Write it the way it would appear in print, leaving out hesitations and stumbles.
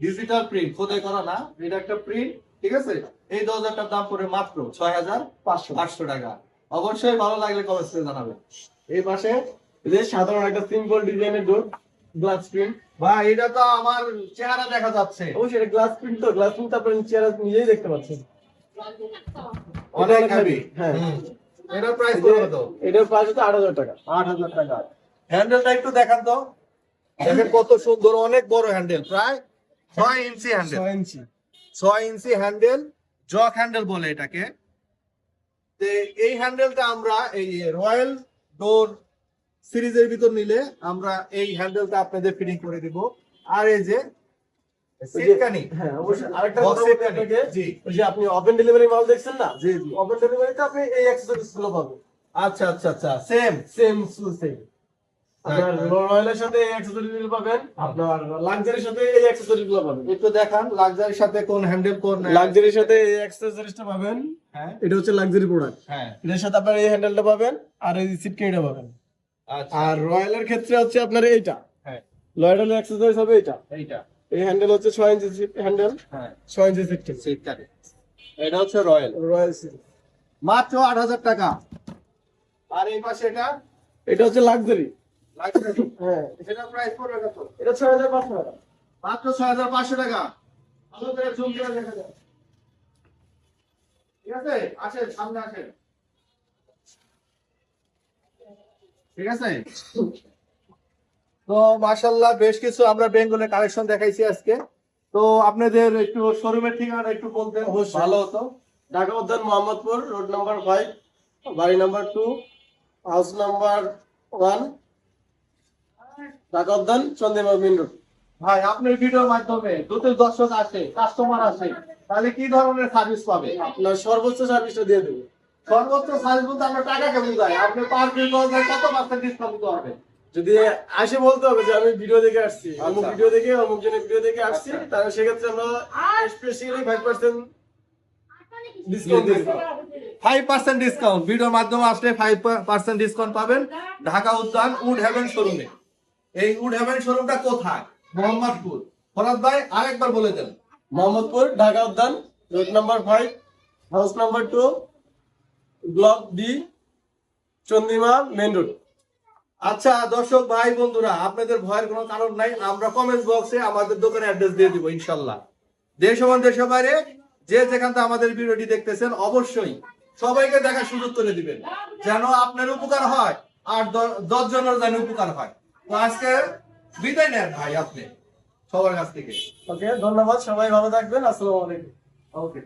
Digital print, খোদাই করা না, এটা একটা প্রিন্ট। ঠিক আছে, এই দরজাটার দাম পড়ে মাত্র 6500 টাকা। অবশ্যই ভালো লাগলে কমেন্টস করে জানাবেন। এই পাশে এই যে সাধারণ একটা সিম্পল ডিজাইনের ডোর, গ্লাস প্রিন্ট। ভাই এটা তো আমার চেহারা দেখা যাচ্ছে। অবশ্যই এটা গ্লাস প্রিন্ট, তো গ্লাস প্রিন্ট আপনি চেহারা নিজেই দেখতে পাচ্ছেন। অনেক হেভি। হ্যাঁ, এটার প্রাইস কত? এটার প্রাইস হচ্ছে 8000 টাকা। 8000 টাকা। হ্যান্ডেলটা একটু দেখান তো, দেখেন কত সুন্দর, অনেক বড় হ্যান্ডেল, প্রায় 6 ইঞ্চি হ্যান্ডেল। 6 ইঞ্চি 6 ইঞ্চি হ্যান্ডেল, জক হ্যান্ডেল বলে এটাকে। তো এই হ্যান্ডেলটা আমরা এই রয়্যাল ডোর সিরিজের ভিতর নিলে আমরা এই হ্যান্ডেলটা আপনাদের ফিটিং করে দিব। আর এই যে সিটকানি, হ্যাঁ অবশ্যই। আরেকটা Box কথা বলতে সিটকানি। আপনাকে, জি ওই যে আপনি ওপেন ডেলিভারি মাল দেখছেন না, জি জি। ওপেন ডেলিভারিতে আপনি এই অ্যাক্সেসরিজ গুলো পাবেন। আচ্ছা আচ্ছা আচ্ছা, সেম। Same same. আপনার রয়্যালের সাথে এই অ্যাক্সেসরিজ গুলো পাবেন, আপনার লাক্সারির সাথে এই অ্যাক্সেসরিজ গুলো পাবেন। একটু দেখান লাক্সারির সাথে কোন হ্যান্ডেল, কোন লাক্সারির সাথে এই অ্যাক্সেসরিজটা পাবেন। হ্যাঁ এটা হচ্ছে লাক্সারি প্রোডাক্ট। হ্যাঁ। এটার সাথে আপনার এই হ্যান্ডেলটা পাবেন আর এই সিটকানিটা পাবেন। আচ্ছা। আর রয়্যালের ক্ষেত্রে হচ্ছে আপনার এইটা, হ্যাঁ রয়্যালের অ্যাক্সেসরিজ হবে এটা। এইটা। এই হ্যান্ডেল হচ্ছে 6 ইঞ্চি হ্যান্ডেল, হ্যাঁ 6 ইঞ্চি সিটকানি। সিটকানি। এটা হচ্ছে রয়্যাল, রয়্যাল সিরিজ। মাত্র 8000 টাকা। আর এই পাশে এটা এটা হচ্ছে লাক্সারি। লাক্সারি, হ্যাঁ, এটার প্রাইস পড়বে কত? এটা 6500 টাকা। মাত্র 6500 টাকা। ভালো করে জুম করে দেখা যায়। ঠিক আছে, আসেন সামনে আসেন। ঠিক আছে, তো মাশাআল্লাহ বেশ কিছু আমরা বেঙ্গলের কালেকশন দেখাইছি আজকে। তো আপনাদের একটু শোরুমের ঠিকানা একটু বলতেন অবশ্যই। ভালো হতো। ঢাকা উদ্যান মোহাম্মদপুর, রোড নাম্বার 5, বাড়ি নাম্বার 2, হাউস নাম্বার 1, ঢাকা উদ্যান চন্দ্রিমা মেইন রোড। ভাই আপনার ভিডিওর মাধ্যমে যদি দর্শক আসে, কাস্টমার আসে, তাহলে কি ধরনের সার্ভিস পাবে? আপনার সর্বোচ্চ সার্ভিসটা দিয়ে দেবো। সর্বোচ্চ সার্ভিস বলতে আমরা টাকা কেমন যায়, আপনি পার পিস কত পার্সেন্ট ডিসকাউন্ট দিতে হবে? যদি আসে বলতে হবে যে আমি ভিডিও দেখে আসছি, অমুক আচ্ছা। ভিডিও দেখে অমুক জনের ভিডিও দেখে আসছি, তাহলে সেক্ষেত্রে আমরা স্পেশালি 5% ডিসকাউন্ট দিয়ে দেবো। 5% ডিসকাউন্ট, ভিডিওর মাধ্যমে আসলে 5% ডিসকাউন্ট পাবেন ঢাকা উদ্যান উড হেভেন শোরুমে। এই উড হেভেন শোরুমটা কোথায়? মোহাম্মদপুর। ফরাদ ভাই আরেকবার বলে দেন। মোহাম্মদপুর, ঢাকা উদ্যান, road number 5, house number 2, block D, Chandrima main road. আচ্ছা দর্শক ভাই বন্ধুরা, আপনাদের ভয়ের কোনো কারণ নাই, আমরা কমেন্ট বক্সে আমাদের দোকানের অ্যাড্রেস দিয়ে দিব ইনশাল্লাহ। দেশ এবং দেশের বাইরে যে যেখান থেকে আমাদের ভিডিওটি দেখতেছেন অবশ্যই সবাইকে দেখার সুযোগ করে দিবেন, যেন আপনার উপকার হয় আর 10 জনের যেন উপকার হয়। তো আজকে বিদায় নেন ভাই আপনি সবার কাছ থেকে। ওকে, ধন্যবাদ, সবাই ভালো থাকবেন। আসসালামু আলাইকুম। ওকে।